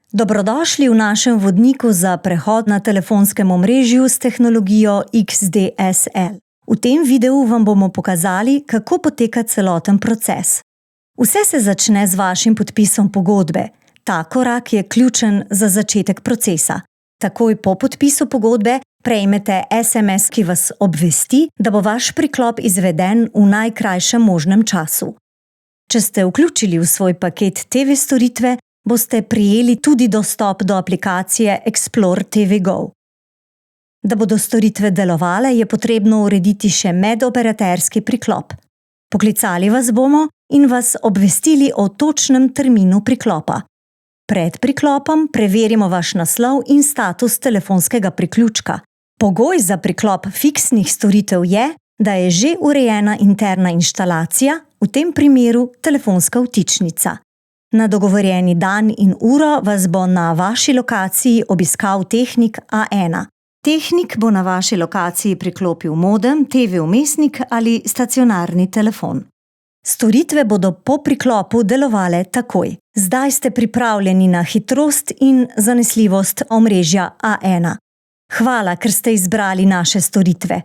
Dobrodošli v našem vodniku za prehod na telefonskem omrežju s tehnologijo XDSL. V tem videu vam bomo pokazali, kako poteka celoten proces. Vse se začne z vašim podpisom pogodbe. Ta korak je ključen za začetek procesa. Takoj po podpisu pogodbe prejmete SMS, ki vas obvesti, da bo vaš priklop izveden v najkrajšem možnem času. Če ste vključili v svoj paket TV storitve, boste prijeli tudi dostop do aplikacije Explore TV Go. Da bodo storitve delovale, je potrebno urediti še medoperaterski priklop. Poklicali vas bomo in vas obvestili o točnem terminu priklopa. Pred priklopom preverimo vaš naslov in status telefonskega priključka. Pogoj za priklop fiksnih storitev je, da je že urejena interna inštalacija, v tem primeru telefonska vtičnica. Na dogovorjeni dan in uro vas bo na vaši lokaciji obiskal tehnik A1. Tehnik bo na vaši lokaciji priklopil modem, TV vmesnik ali stacionarni telefon. Storitve bodo po priklopu delovale takoj. Zdaj ste pripravljeni na hitrost in zanesljivost omrežja A1. Hvala, ker ste izbrali naše storitve.